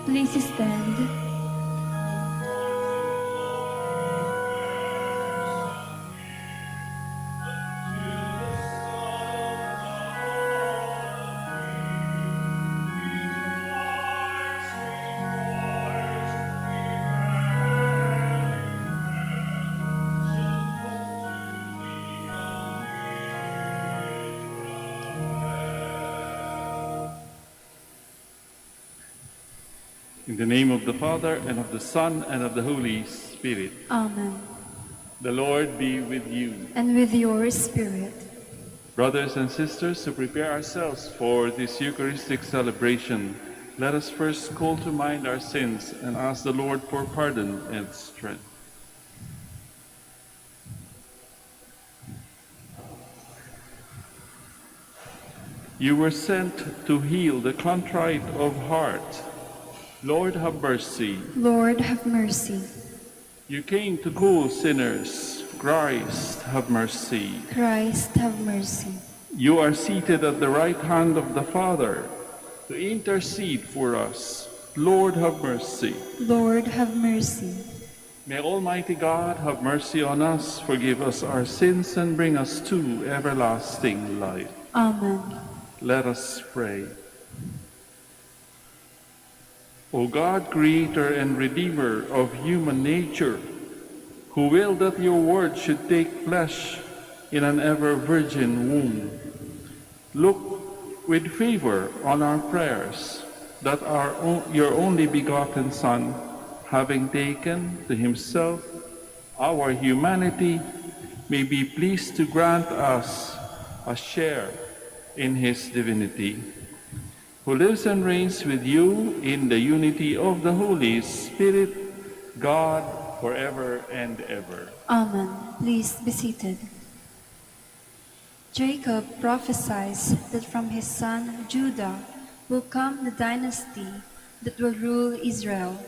Please stand. In the name of the Father, and of the Son, and of the Holy Spirit. Amen. The Lord be with you. And with your spirit. Brothers and sisters, to prepare ourselves for this Eucharistic celebration, let us first call to mind our sins and ask the Lord for pardon and strength. You were sent to heal the contrite of heart. Lord, have mercy. Lord, have mercy. You came to call sinners. Christ, have mercy. Christ, have mercy. You are seated at the right hand of the Father to intercede for us. Lord, have mercy. Lord, have mercy. May Almighty God have mercy on us, forgive us our sins, and bring us to everlasting life. Amen. Let us pray. O God, creator and redeemer of human nature, who willed that your word should take flesh in an ever-virgin womb, look with favor on our prayers, that your only begotten Son, having taken to himself our humanity, may be pleased to grant us a share in his divinity, who lives and reigns with you in the unity of the Holy Spirit, God, forever and ever. Amen. Please be seated. Jacob prophesies that from his son Judah will come the dynasty that will rule Israel.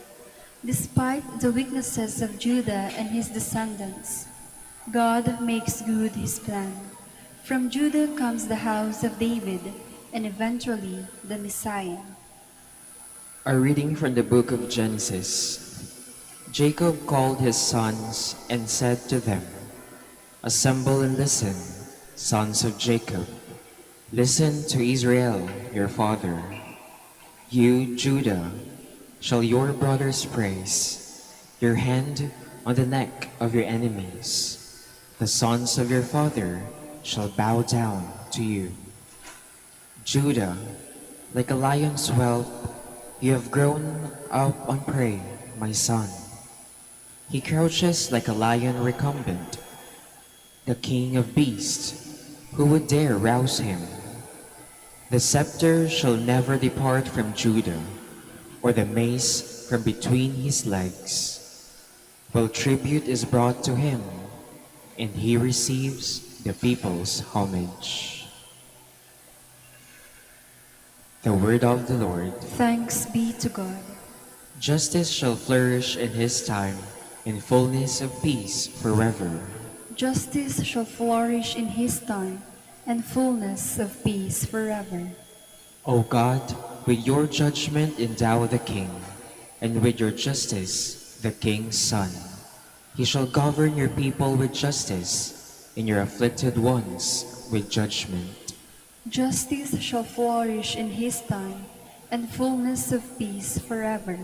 Despite the weaknesses of Judah and his descendants, God makes good his plan. From Judah comes the house of David, and eventually the Messiah. A reading from the book of Genesis. Jacob called his sons and said to them, "Assemble and listen, sons of Jacob. Listen to Israel, your father. You, Judah, shall your brothers praise, your hand on the neck of your enemies. The sons of your father shall bow down to you. Judah, like a lion's whelp, you have grown up on prey, my son. He crouches like a lion recumbent, the king of beasts. Who would dare rouse him? The scepter shall never depart from Judah, or the mace from between his legs. While tribute is brought to him, and he receives the people's homage." The word of the Lord. Thanks be to God. Justice shall flourish in his time, in fullness of peace forever. Justice shall flourish in his time, and fullness of peace forever. O God, with your judgment endow the king, and with your justice the king's son. He shall govern your people with justice, and your afflicted ones with judgment. Justice shall flourish in his time, and fullness of peace forever.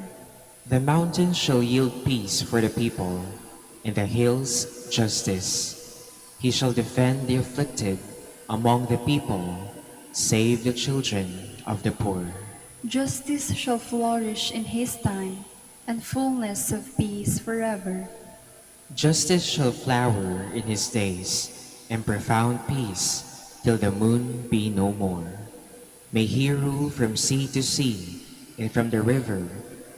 The mountains shall yield peace for the people, and the hills justice. He shall defend the afflicted among the people, save the children of the poor. Justice shall flourish in his time, and fullness of peace forever. Justice shall flower in his days, and profound peace till the moon be no more. May he rule from sea to sea, and from the river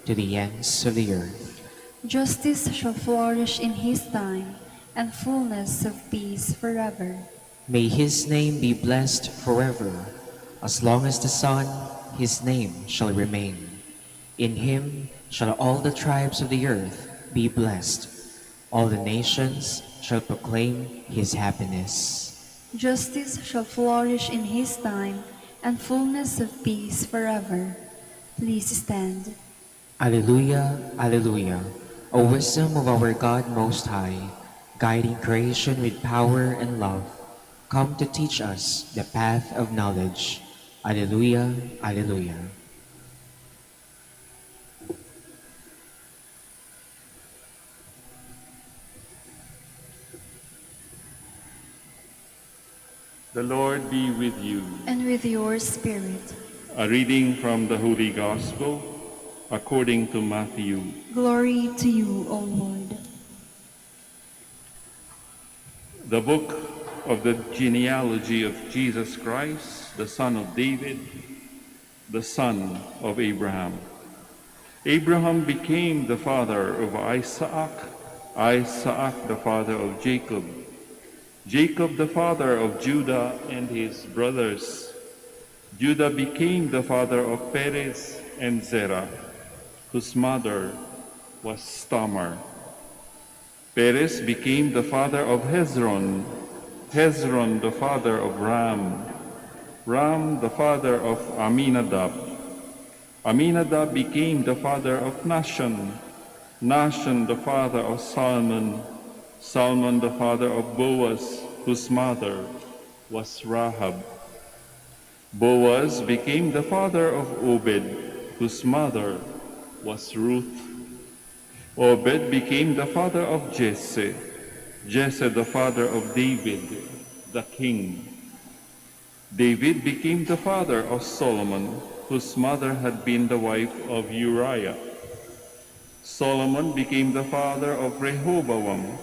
to the ends of the earth. Justice shall flourish in his time, and fullness of peace forever. May his name be blessed forever. As long as the sun, his name shall remain. In him shall all the tribes of the earth be blessed. All the nations shall proclaim his happiness. Justice shall flourish in his time, and fullness of peace forever. Please stand. Alleluia, Alleluia. O wisdom of our God Most High, guiding creation with power and love, come to teach us the path of knowledge. Alleluia, Alleluia. The Lord be with you. And with your spirit. A reading from the Holy Gospel according to Matthew. Glory to you, O Lord. The book of the genealogy of Jesus Christ, the son of David, the son of Abraham. Abraham became the father of Isaac, Isaac the father of Jacob, Jacob the father of Judah and his brothers. Judah became the father of Perez and Zerah, whose mother was Tamar. Perez became the father of Hezron, Hezron the father of Ram, Ram the father of Aminadab. Aminadab became the father of Nahshon, Nahshon the father of Salmon, Salmon the father of Boaz, whose mother was Rahab. Boaz became the father of Obed, whose mother was Ruth. Obed became the father of Jesse, Jesse the father of David, the king. David became the father of Solomon, whose mother had been the wife of Uriah. Solomon became the father of Rehoboam,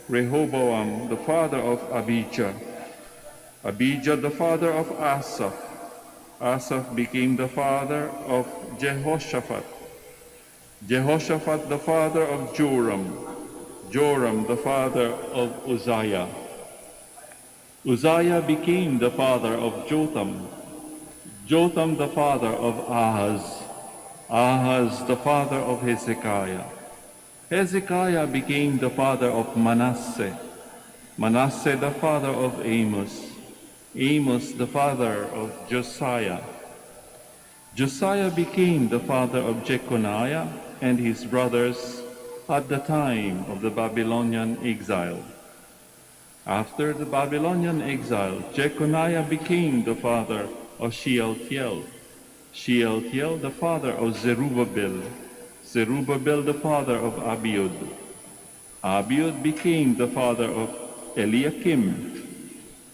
Rehoboam the father of Abijah, Abijah the father of Asaph, Asaph became the father of Jehoshaphat, Jehoshaphat the father of Joram, Joram the father of Uzziah. Uzziah became the father of Jotham, Jotham the father of Ahaz, Ahaz the father of Hezekiah. Hezekiah became the father of Manasseh, Manasseh the father of Amos, Amos the father of Josiah. Josiah became the father of Jeconiah and his brothers at the time of the Babylonian exile. After the Babylonian exile, Jeconiah became the father of Shealtiel, Shealtiel the father of Zerubbabel, Zerubbabel the father of Abiud. Abiud became the father of Eliakim,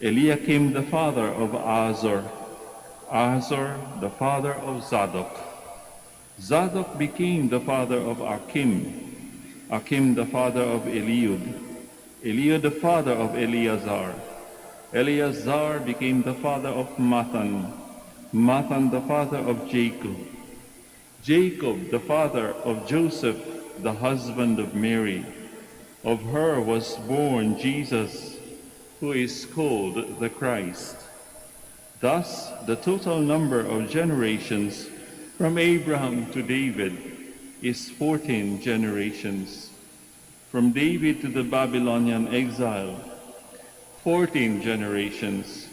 Eliakim the father of Azor, Azor the father of Zadok. Zadok became the father of Achim, Achim the father of Eliud, Eliud the father of Eleazar. Eleazar became the father of Mathan, Mathan the father of Jacob, Jacob the father of Joseph, the husband of Mary. Of her was born Jesus, who is called the Christ. Thus, the total number of generations from Abraham to David is 14 generations. From David to the Babylonian exile, 14 generations.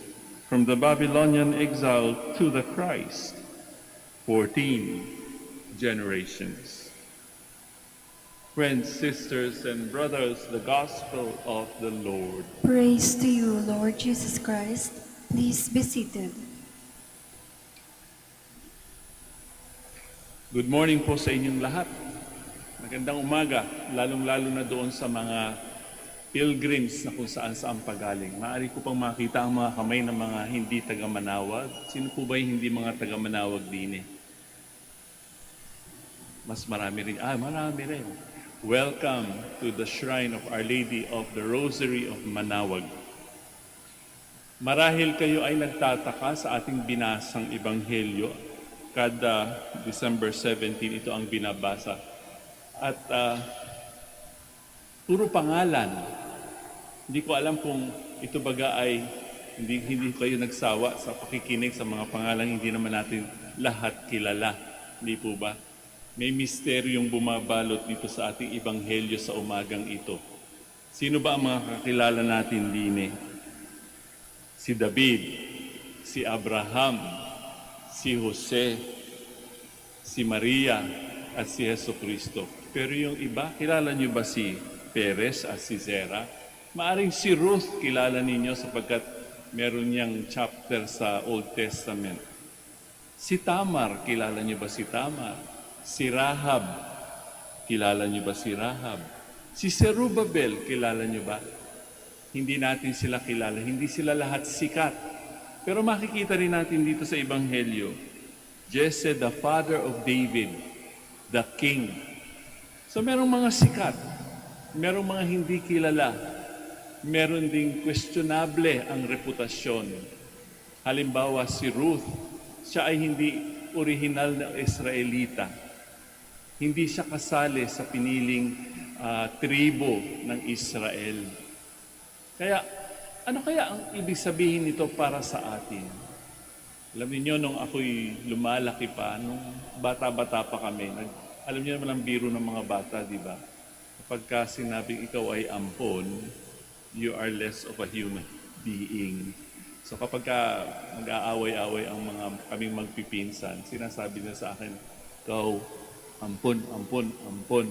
From the Babylonian exile to the Christ, 14 generations. Friends, sisters, and brothers, the Gospel of the Lord. Praise to you, Lord Jesus Christ. Please be seated. Good morning po sa inyong lahat. Magandang umaga, lalong-lalo na doon sa mga pilgrims na kung saan pagaling. Maaari ko pang makita ang mga kamay ng mga hindi taga-Manaoag. Sino po ba yung hindi mga taga-Manaoag din eh? Mas marami rin. Marami rin. Welcome to the Shrine of Our Lady of the Rosary of Manaoag. Marahil kayo ay nagtataka sa ating binasang ebanghelyo. Kada December 17, ito ang binabasa. At puro pangalan. Hindi ko alam kung ito baga ay hindi kayo nagsawa sa pakikinig sa mga pangalan, hindi naman natin lahat kilala. Hindi po ba? May misteryong bumabalot dito sa ating ebanghelyo sa umagang ito. Sino ba ang mga kakilala natin din eh? Si David, si Abraham, si Jose, si Maria, at si Heso Kristo. Pero yung iba, kilala niyo ba si Perez at si Zera? Maaring si Ruth kilala ninyo sapagkat meron niyang chapter sa Old Testament. Si Tamar, kilala niyo ba si Tamar? Si Rahab, kilala niyo ba si Rahab? Si Zerubbabel, kilala niyo ba? Hindi natin sila kilala, hindi sila lahat sikat. Pero makikita rin natin dito sa Ebanghelyo, Jesse, the father of David, the king. So merong mga sikat, merong mga hindi kilala, meron ding questionable ang reputasyon. Halimbawa si Ruth, siya ay hindi orihinal na Israelita. Hindi siya kasali sa piniling tribo ng Israel. Kaya, ano kaya ang ibig sabihin nito para sa atin? Alam niyo nung ako'y lumalaki pa, nung bata-bata pa kami, alam niyo naman ang biro ng mga bata, di ba? Kapag sinabing ikaw ay ampon, you are less of a human being. So kapag mag-aaway-away ang mga kaming magpipinsan, sinasabi niya sa akin, ikaw, ampon, ampon, ampon.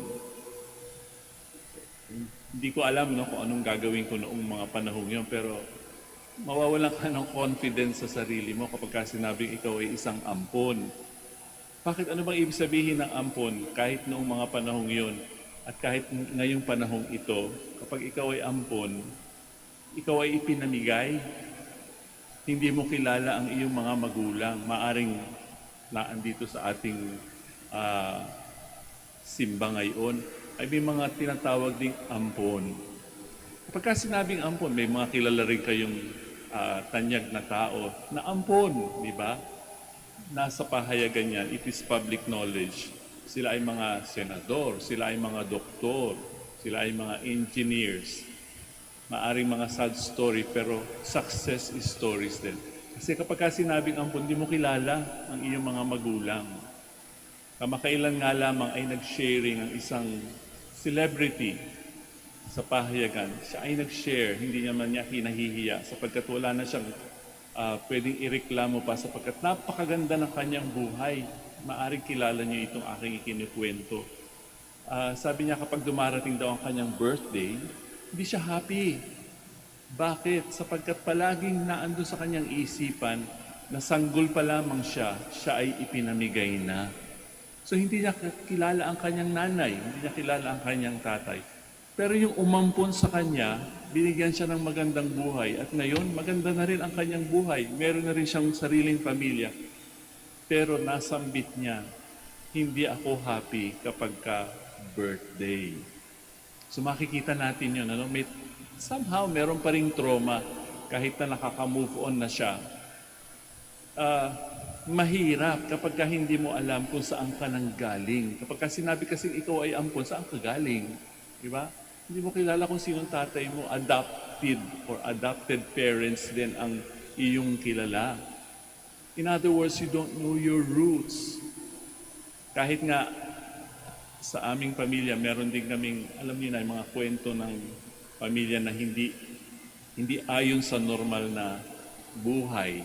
Hindi ko alam kung anong gagawin ko noong mga panahong yun, pero mawawalan ka ng confidence sa sarili mo kapag sinabing ikaw ay isang ampon. Bakit ano bang ibig sabihin ng ampon kahit noong mga panahong yun at kahit ngayong panahong ito, kapag ikaw ay ampon, ikaw ay ipinamigay, hindi mo kilala ang iyong mga magulang, maaring naandito sa ating simba ngayon, ay may mga tinatawag ding ampon. Kapag sinabing ampon, may mga kilala rin kayong tanyag na tao na ampon, di ba? Nasa pahayagan yan, it is public knowledge. Sila ay mga senador, sila ay mga doktor, sila ay mga engineers. Maaring mga sad story, pero success stories din. Kasi kapag sinabing ampon, di mo kilala ang iyong mga magulang. Kamakailan nga lamang ay nag-sharing ang isang celebrity sa pahayagan. Siya ay nag-share, hindi naman niya hinahihiya sapagkat wala na siyang pwedeng ireklamo pa sapagkat napakaganda ng kanyang buhay. Maaring kilala niyo itong aking ikinikwento. Sabi niya kapag dumarating daw ang kanyang birthday, hindi siya happy. Bakit? Sapagkat palaging naandun sa kanyang isipan na sanggol pa lamang siya ay ipinamigay na. So hindi niya kilala ang kanyang nanay, hindi niya kilala ang kanyang tatay. Pero yung umampon sa kanya, binigyan siya ng magandang buhay. At ngayon, maganda na rin ang kanyang buhay. Meron na rin siyang sariling pamilya. Pero nasambit niya, hindi ako happy kapag birthday. So makikita natin yun. Somehow, meron pa ring trauma kahit na nakaka-move on na siya. Mahirap kapag hindi mo alam kung saan ka nang galing. Kapag sinabi kasi ikaw ay ampon, saan ka galing? Diba? Hindi mo kilala kung sinong tatay mo, adopted or adopted parents din ang iyong kilala. In other words, you don't know your roots. Kahit nga sa aming pamilya, meron din kaming, alam niyo na, mga kwento ng pamilya na hindi ayon sa normal na buhay.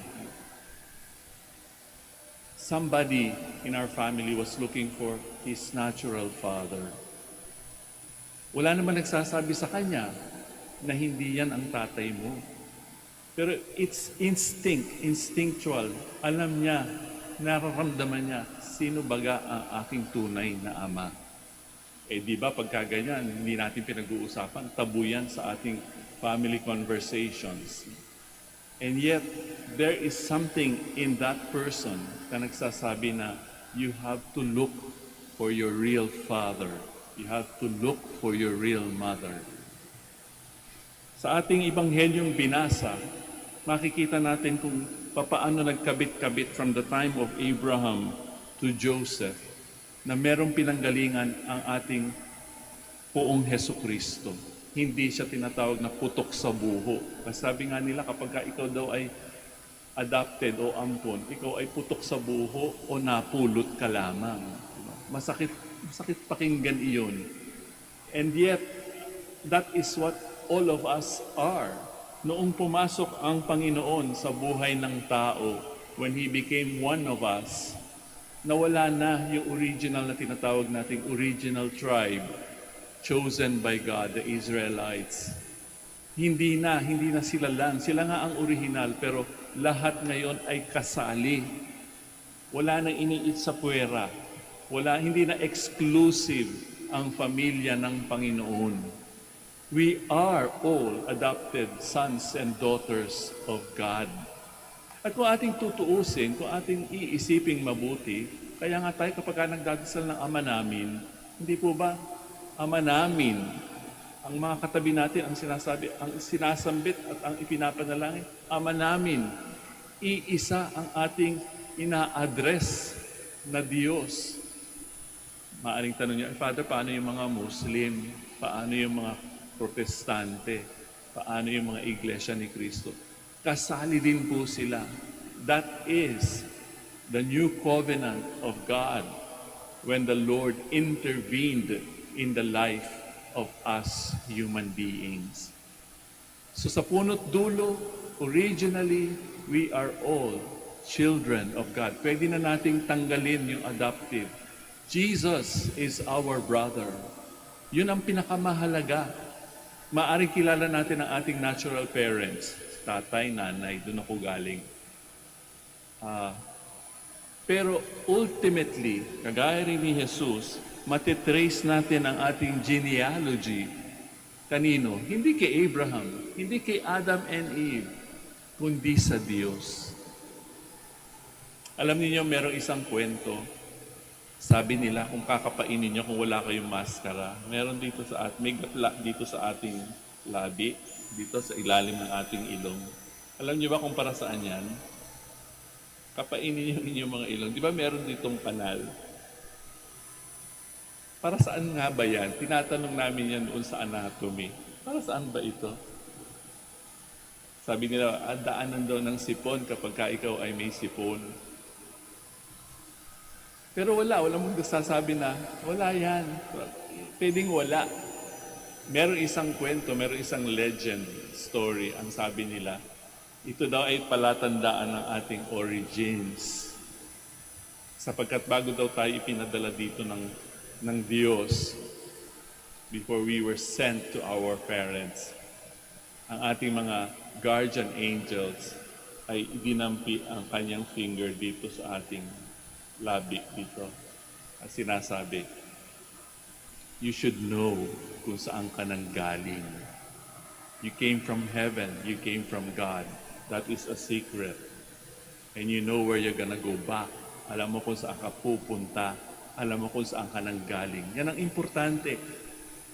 Somebody in our family was looking for his natural father. Wala naman nagsasabi sa kanya na hindi yan ang tatay mo. Pero it's instinctual. Alam niya, nararamdaman niya, sino baga ang aking tunay na ama? Di ba pagka ganyan, hindi natin pinag-uusapan, tabu yan sa ating family conversations. And yet, there is something in that person na nagsasabi na you have to look for your real father. You have to look for your real mother. Sa ating Ebanghelyong binasa, makikita natin kung papaano nagkabit-kabit from the time of Abraham to Joseph na merong pinanggalingan ang ating poong Heso Kristo. Hindi siya tinatawag na putok sa buho. Kasi sabi nga nila kapag ikaw daw ay adopted o ampon, ikaw ay putok sa buho o napulot ka lamang. Masakit pakinggan iyon. And yet, that is what all of us are. Noong pumasok ang Panginoon sa buhay ng tao, when He became one of us, Nawala na yung original na tinatawag nating original tribe chosen by God, the Israelites. Hindi na sila lang. Sila nga ang original, pero lahat ngayon ay kasali. Wala nang iniit sa puwera. Hindi na exclusive ang pamilya ng Panginoon. We are all adopted sons and daughters of God. At kung ating tutuusin, kung ating iisiping mabuti, kaya nga tayo kapag nagdadasal ng Ama namin, hindi po ba, Ama namin, ang mga katabi natin ang sinasabi, ang sinasambit at ang ipinapanalangin, Ama namin, iisa ang ating ina-address na Diyos. Maaring tanong niya, Father, paano yung mga Muslim? Paano yung mga Protestante? Paano yung mga Iglesia ni Cristo? Kasali din po sila. That is the new covenant of God when the Lord intervened in the life of us human beings. So sa punot dulo, originally, we are all children of God. Pwede na nating tanggalin yung adoptive. Jesus is our brother. Yun ang pinakamahalaga. Maaring kilala natin ang ating natural parents. Tatay, nanay, doon ako galing. Pero ultimately, kagaya rin ni Jesus, matitrace natin ang ating genealogy. Kanino? Hindi kay Abraham, hindi kay Adam and Eve, kundi sa Diyos. Alam niyo, merong isang kwento. Sabi nila, kung kakapainin niyo kung wala kayong maskara, meron dito sa may gatla dito sa ating labi, dito sa ilalim ng ating ilong. Alam niyo ba kung para saan yan? Kapainin niyo yung inyong mga ilong. Di ba meron ditong kanal? Para saan nga ba yan? Tinatanong namin yan doon sa anatomy. Para saan ba ito? Sabi nila, daanan daw ng sipon kapag ka ikaw ay may sipon. Pero wala mong sasabi na, wala yan. Pwedeng wala. Meron isang kwento, meron isang legend story, ang sabi nila, ito daw ay palatandaan ng ating origins. Sapagkat bago daw tayo ipinadala dito ng Diyos, before we were sent to our parents, ang ating mga guardian angels ay idinampi ang kanyang finger dito sa ating labi dito. At sinasabi, you should know kung saan ka nanggaling. You came from heaven, you came from God. That is a secret. And you know where you're gonna go back. Alam mo kung saan ka pupunta. Alam mo kung saan ka nanggaling. Yan ang importante.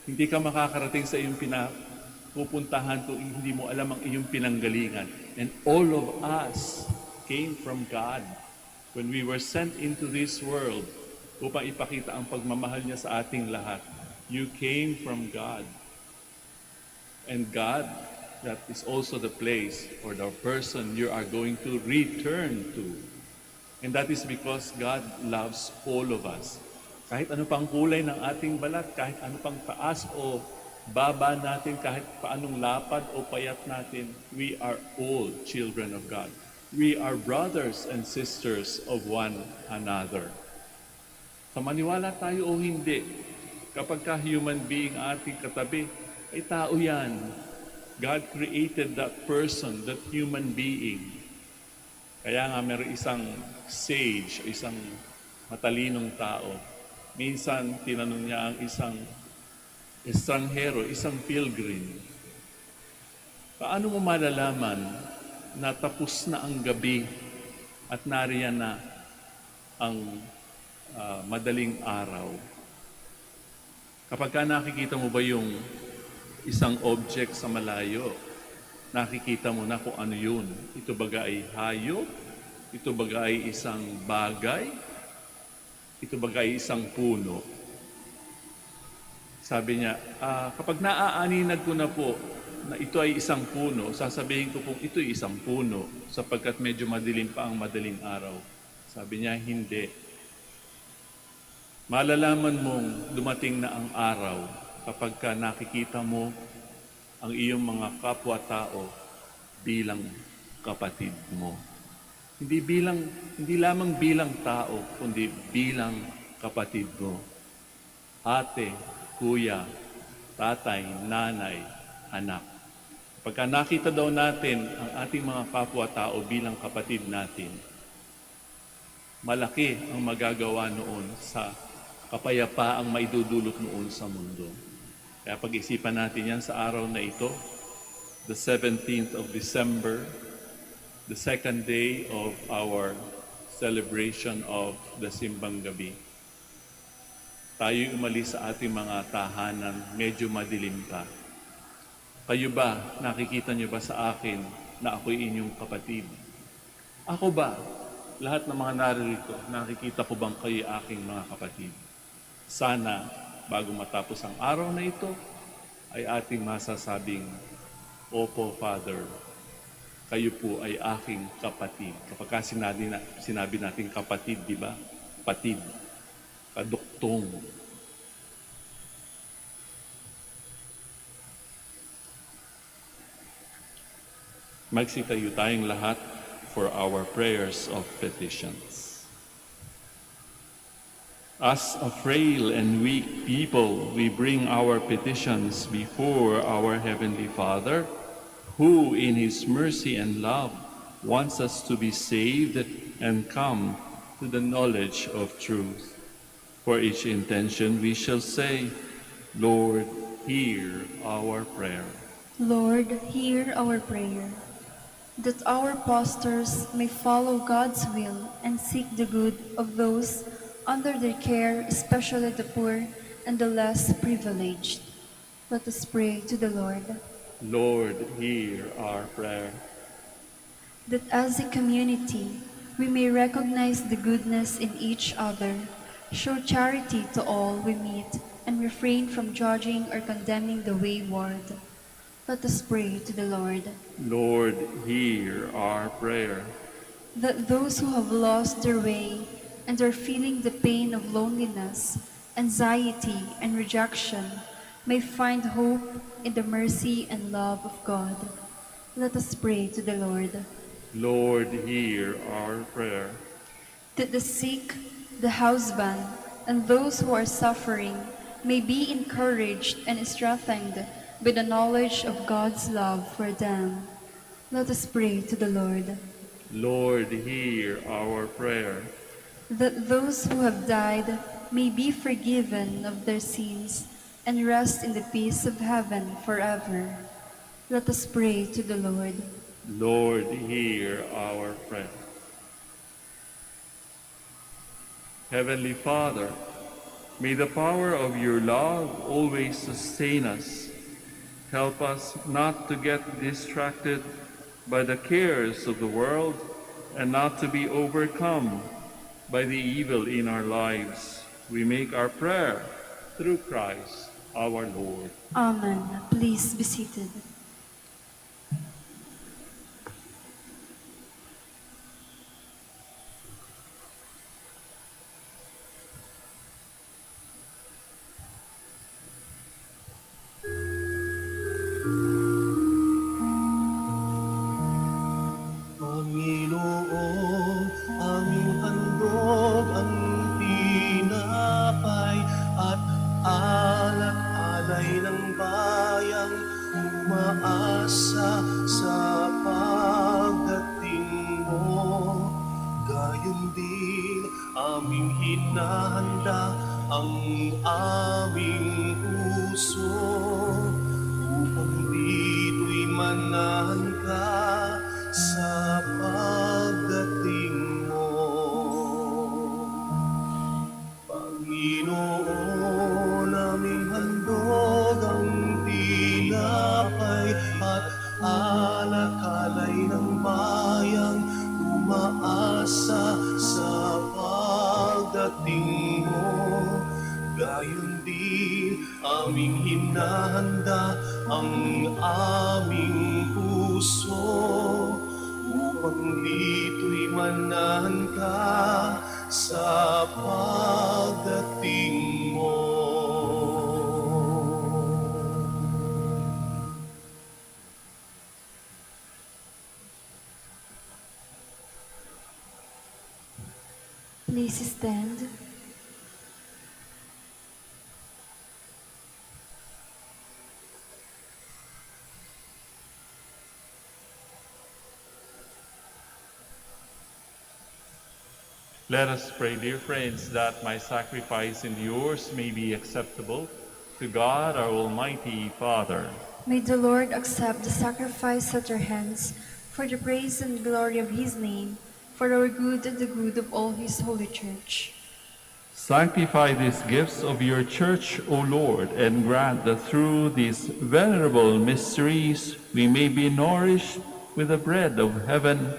Hindi ka makakarating sa iyong pupuntahan kung hindi mo alam ang iyong pinanggalingan. And all of us came from God. When we were sent into this world upang ipakita ang pagmamahal niya sa ating lahat, you came from God. And God, that is also the place or the person you are going to return to. And that is because God loves all of us. Kahit ano pang kulay ng ating balat, kahit ano pang taas o baba natin, kahit paanong lapad o payat natin, we are all children of God. We are brothers and sisters of one another. So maniwala tayo o hindi, kapag ka human being ating katabi, ay tao yan. God created that person, that human being. Kaya nga meron isang sage, isang matalinong tao. Minsan tinanong niya ang isang estranghero, isang pilgrim, paano mo malalaman na tapos na ang gabi at nariyan na ang madaling araw? Kapag ka nakikita mo ba yung isang object sa malayo, nakikita mo na kung ano yun. Ito baga ay hayop? Ito baga ay isang bagay? Ito baga ay isang puno? Sabi niya, kapag naaaninag ko na po na ito ay isang puno, sasabihin ko kung ito ay isang puno sapagkat medyo madilim pa ang madaling araw. Sabi niya, hindi. Malalaman mong dumating na ang araw kapag ka nakikita mo ang iyong mga kapwa-tao bilang kapatid mo. hindi lamang bilang tao, kundi bilang kapatid mo. Ate, kuya, tatay, nanay, anak. Pagka nakita daw natin ang ating mga kapwa-tao bilang kapatid natin, malaki ang magagawa noon sa kapayapaang maidudulot noon sa mundo. Kaya pag-isipan natin yan sa araw na ito, the 17th of December, the second day of our celebration of the Simbang Gabi. Tayo umalis sa ating mga tahanan, medyo madilim pa. Kayo ba, nakikita niyo ba sa akin na ako'y inyong kapatid? Ako ba, lahat ng mga naririto, nakikita ko bang kayo aking mga kapatid? Sana, bago matapos ang araw na ito, ay ating masasabing, Opo, Father, kayo po ay aking kapatid. Kapag sinabi natin kapatid, di ba? Patid, kaduktong. Magsitayo tayong lahat for our prayers of petitions. As a frail and weak people, we bring our petitions before our Heavenly Father, who in His mercy and love wants us to be saved and come to the knowledge of truth. For each intention we shall say, Lord, hear our prayer. Lord, hear our prayer. That our pastors may follow God's will and seek the good of those under their care, especially the poor and the less privileged. Let us pray to the Lord. Lord, hear our prayer. That as a community, we may recognize the goodness in each other, show charity to all we meet, and refrain from judging or condemning the wayward. Let us pray to the Lord. Lord, hear our prayer. That those who have lost their way and are feeling the pain of loneliness, anxiety, and rejection may find hope in the mercy and love of God. Let us pray to the Lord. Lord, hear our prayer. That the sick, the housebound, and those who are suffering may be encouraged and strengthened by the knowledge of God's love for them. Let us pray to the Lord. Lord, hear our prayer. That those who have died may be forgiven of their sins and rest in the peace of heaven forever. Let us pray to the Lord. Lord, hear our prayer. Heavenly Father, may the power of your love always sustain us. Help us not to get distracted by the cares of the world and not to be overcome by the evil in our lives. We make our prayer through Christ our Lord. Amen. Please be seated. Panginoon, aming handog ang tinapay at alak-alay ng bayang umaasa sa pagdating mo. Gayon din aming hinahanda ang aming puso upang dito'y manahan ka sa pagdating mo. Panginoon, aming handog ang tinapay at alak-alay ng bayang umaasa sa pagdating mo. Gayon din aming hinahanda ang aming puso upang dito'y manahan ka sa pagdating mo. Please stand. Let us pray, dear friends, that my sacrifice and yours may be acceptable to God, our Almighty Father. May the Lord accept the sacrifice at our hands for the praise and glory of his name, for our good and the good of all his holy church. Sanctify these gifts of your church, O Lord, and grant that through these venerable mysteries we may be nourished with the bread of heaven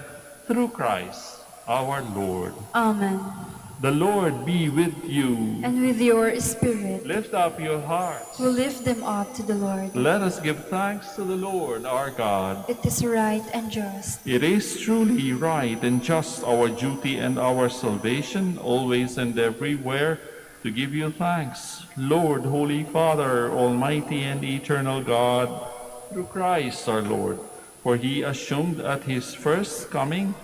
through Christ our Lord. Amen. The Lord be with you. And with your spirit, Lift up your hearts. we lift them up to the Lord. Let us give thanks to the Lord our God. It is right and just. It is truly right and just, our duty and our salvation, always and everywhere, to give you thanks, Lord, Holy Father, Almighty and eternal God, through Christ our Lord. For he assumed at his first coming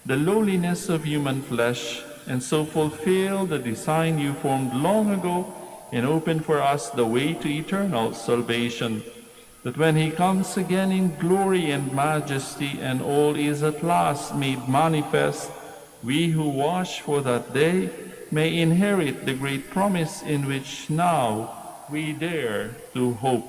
the lowliness of human flesh, and so fulfilled the design you formed long ago, and opened for us the way to eternal salvation, that when he comes again in glory and majesty, and all is at last made manifest, we who watch for that day may inherit the great promise in which now we dare to hope.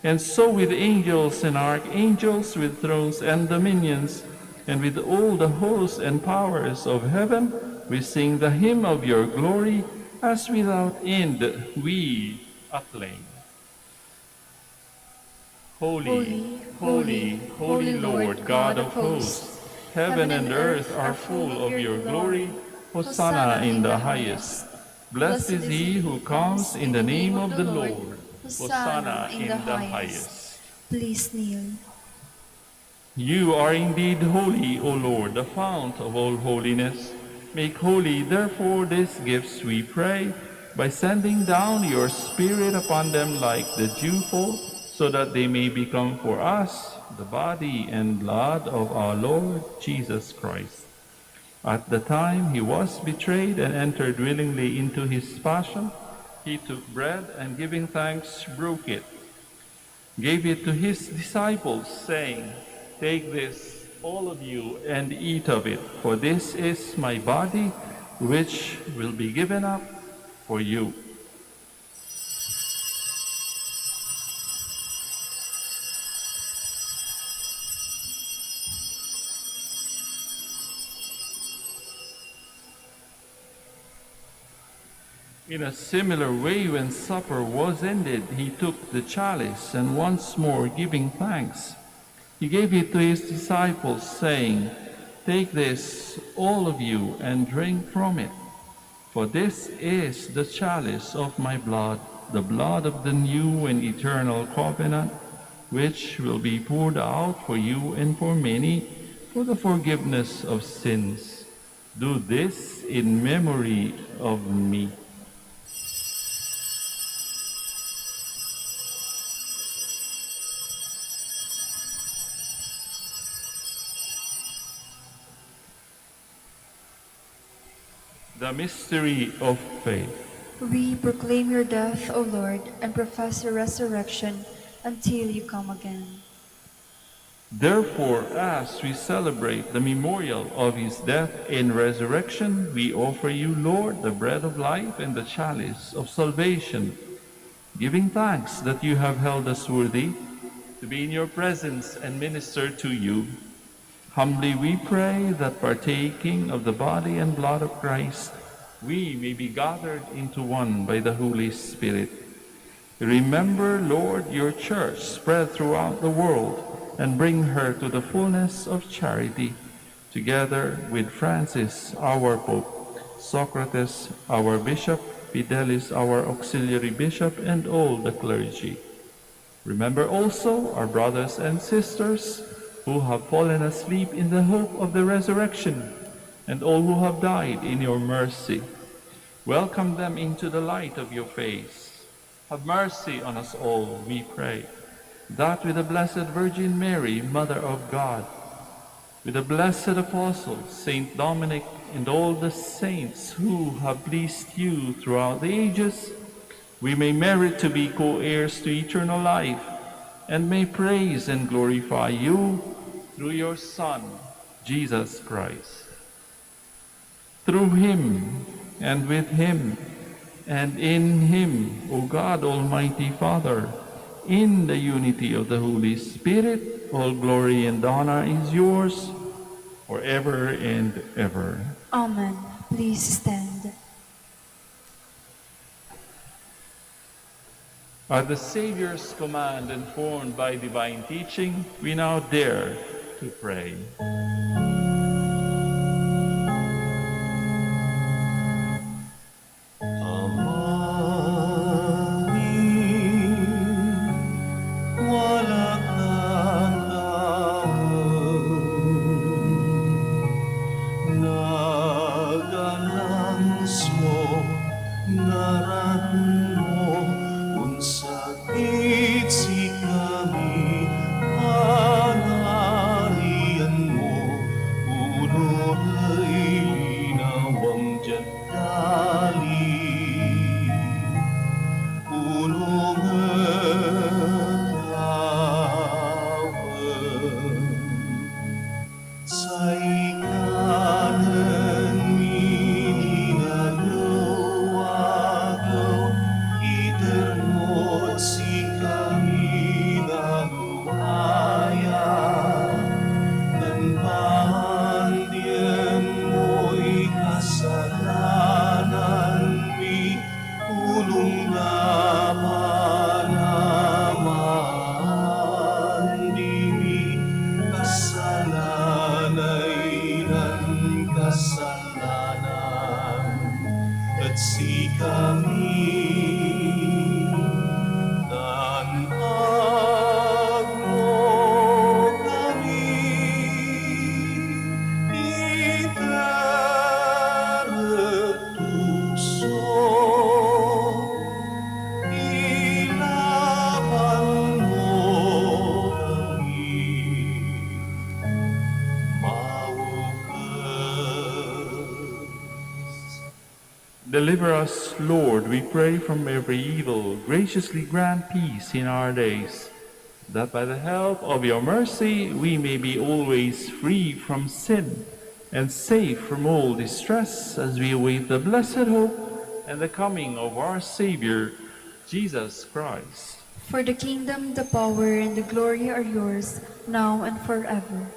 And so with angels and archangels, with thrones and dominions, and with all the hosts and powers of heaven, we sing the hymn of your glory, as without end we acclaim. Holy, holy, holy Lord, God of hosts, heaven and earth are full of your glory. Hosanna in the highest. Blessed is he who comes in the name of the Lord. Hosanna in the highest. Please kneel. You are indeed holy, O Lord, the fount of all holiness. Make holy, therefore, these gifts, we pray, by sending down your Spirit upon them like the dewfall, so that they may become for us the body and blood of our Lord Jesus Christ. At the time he was betrayed and entered willingly into his passion, he took bread and, giving thanks, broke it, gave it to his disciples, saying, "Take this, all of you, and eat of it, for this is my body, which will be given up for you." In a similar way, when supper was ended, he took the chalice, and once more giving thanks, he gave it to his disciples, saying, "Take this, all of you, and drink from it. For this is the chalice of my blood, the blood of the new and eternal covenant, which will be poured out for you and for many for the forgiveness of sins. Do this in memory of me." The mystery of faith. We proclaim your death, O Lord, and profess your resurrection until you come again. Therefore, as we celebrate the memorial of his death and resurrection, we offer you, Lord, the bread of life and the chalice of salvation, giving thanks that you have held us worthy to be in your presence and minister to you. Humbly we pray that, partaking of the body and blood of Christ, we may be gathered into one by the Holy Spirit. Remember, Lord, your church spread throughout the world, and bring her to the fullness of charity, together with Francis, our Pope, Socrates, our Bishop, Fidelis, our auxiliary bishop, and all the clergy. Remember also our brothers and sisters who have fallen asleep in the hope of the resurrection, and all who have died in your mercy. Welcome them into the light of your face. Have mercy on us all, we pray, that with the Blessed Virgin Mary, Mother of God, with the blessed apostles, Saint Dominic and all the saints who have pleased you throughout the ages, we may merit to be co-heirs to eternal life, and may praise and glorify you through your Son, Jesus Christ. Through him, and with him, and in him, O God, Almighty Father, in the unity of the Holy Spirit, all glory and honor is yours forever and ever. Amen. Please stand. At the Savior's command, informed by divine teaching, we now dare to pray. Deliver us, Lord, we pray, from every evil. Graciously grant peace in our days, that by the help of your mercy we may be always free from sin and safe from all distress, as we await the blessed hope and the coming of our Savior, Jesus Christ. For the kingdom, the power, and the glory are yours, now and forever.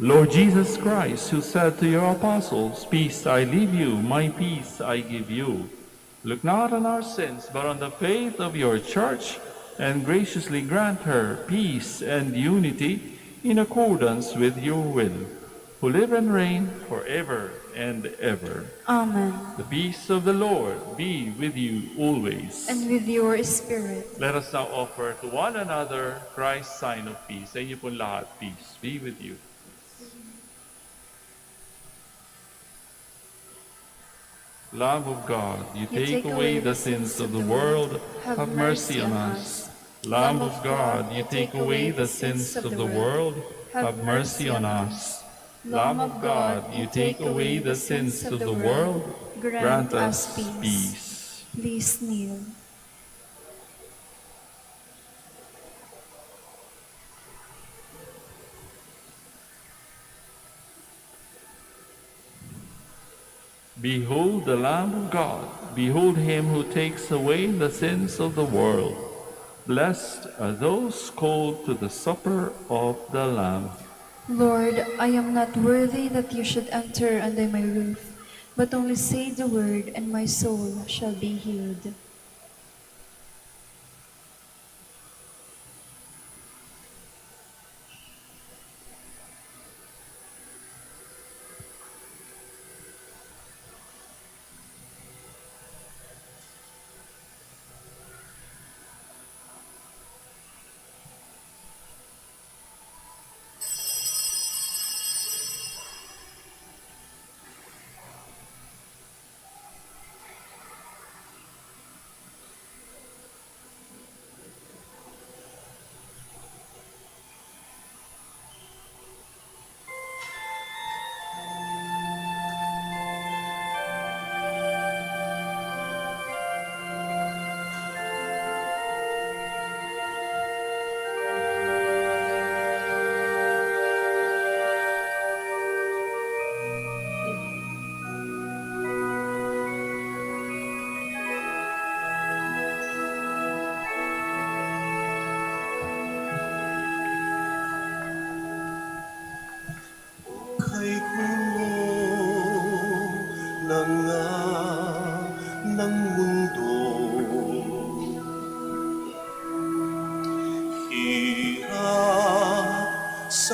Lord Jesus Christ, who said to your apostles, "Peace I leave you, my peace I give you," look not on our sins, but on the faith of your church, and graciously grant her peace and unity in accordance with your will, who live and reign forever and ever. Amen. The peace of the Lord be with you always. And with your spirit. Let us now offer to one another Christ's sign of peace. Sa inyo pong lahat, peace be with you. Lamb of God, you take away the sins of the world, have mercy on us. Lamb of God, you take away the sins of the world, have mercy on us. Lamb of God, you take away the sins of the world, grant us peace. Please kneel. Behold the Lamb of God. Behold him who takes away the sins of the world. Blessed are those called to the supper of the Lamb. Lord, I am not worthy that you should enter under my roof, but only say the word, and my soul shall be healed.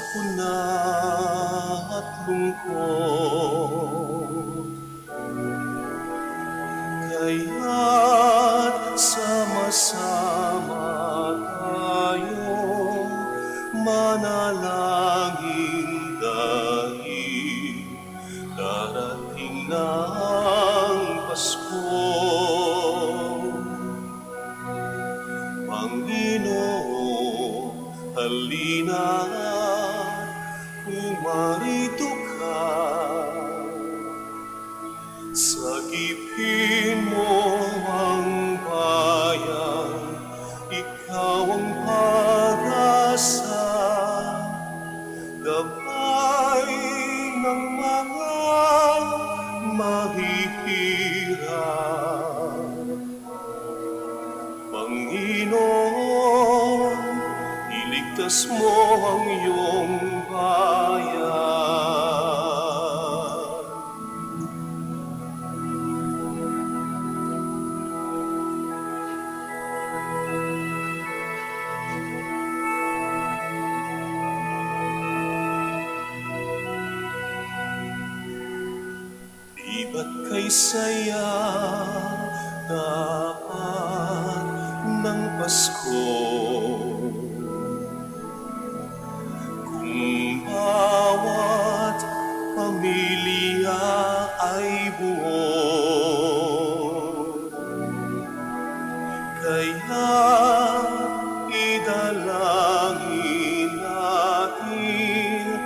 sakuna at lungkot. Kaya't sama-sama tayong manalangin dahil darating na ang Pasko. Panginoon, halina't pumarito ka. Sagipin mo ang bayan, ikaw ang pag-asa, gabay ng mga mahihirap. Panginoon, iligtas mo ang iyong bayan. Di ba't kay saya dapat ng Pasko? Kung bawat pamilya ay buo, kaya idalangin natin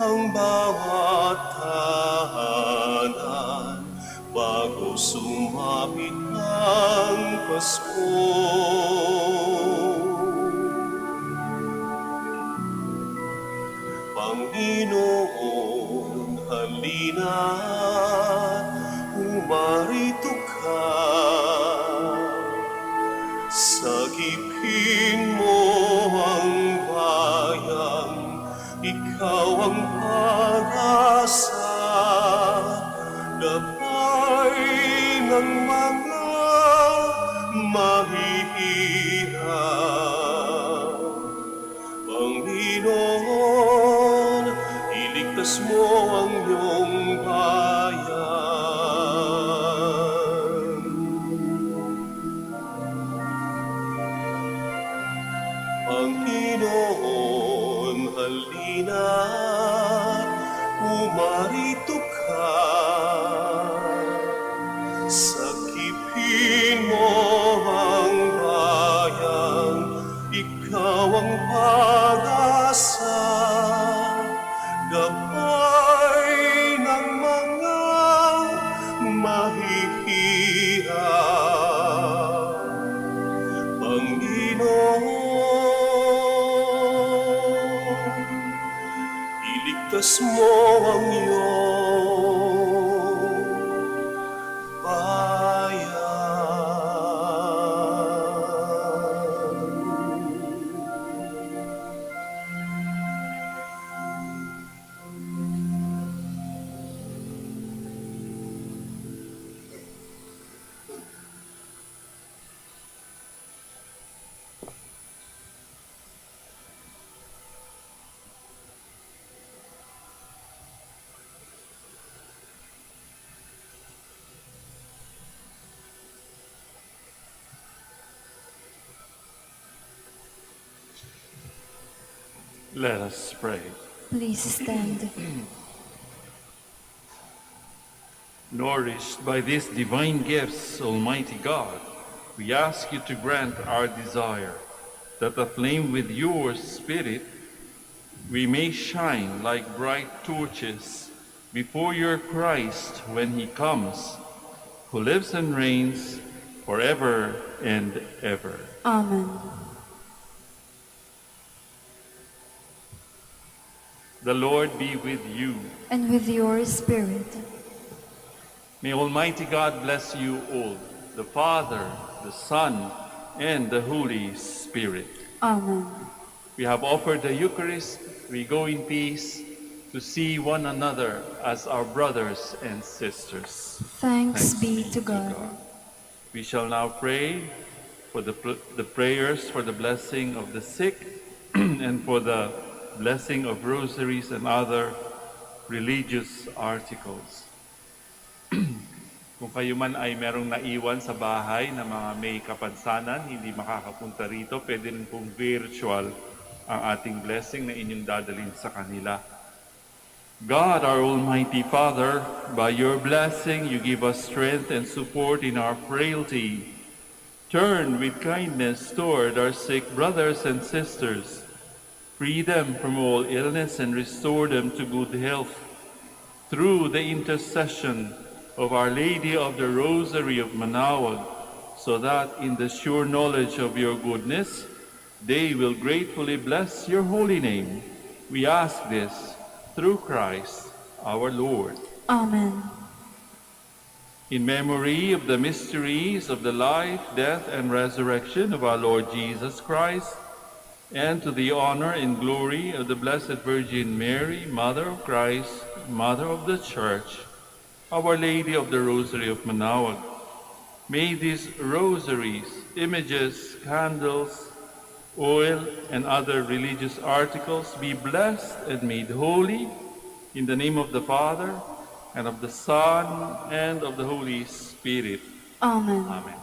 ang bawat tahanan bago sumapit ang Pasko. Panginoon, halina't pumarito ka. Sagipin mo ang bayan, ikaw ang pag-asa, gabay ng mga mahihirap. Panginoon, iligtas mo ang iyong bayan. Panginoon, halina't pumarito ka. Sagipin mo ang bayan, ikaw ang pag-asa, gabay ng mga mahihirap. Panginoon, iligtas mo ang iyong bayan. Let us pray. Please stand. Nourished by these divine gifts, Almighty God, we ask you to grant our desire, that aflame with your Spirit, we may shine like bright torches before your Christ when he comes, who lives and reigns forever and ever. Amen. The Lord be with you. And with your spirit. May Almighty God bless you all, the Father, the Son, and the Holy Spirit. Amen. We have offered the Eucharist. We go in peace to see one another as our brothers and sisters. Thanks be to God. We shall now pray for the prayers for the blessing of the sick and for the blessing of rosaries and other religious articles. Kung kayo man ay merong naiwan sa bahay na mga may kapansanan, hindi makakapunta rito, pwede rin pong virtual ang ating blessing na inyong dadalhin sa kanila. God, our Almighty Father, by your blessing you give us strength and support in our frailty. Turn with kindness toward our sick brothers and sisters. Free them from all illness and restore them to good health. Through the intercession of Our Lady of the Rosary of Manaoag, so that in the sure knowledge of your goodness, they will gratefully bless your holy name. We ask this through Christ our Lord. Amen. In memory of the mysteries of the life, death, and resurrection of our Lord Jesus Christ, and to the honor and glory of the Blessed Virgin Mary, Mother of Christ, Mother of the Church, Our Lady of the Rosary of Manaoag, may these rosaries, images, candles, oil, and other religious articles be blessed and made holy in the name of the Father, and of the Son, and of the Holy Spirit. Amen. Amen.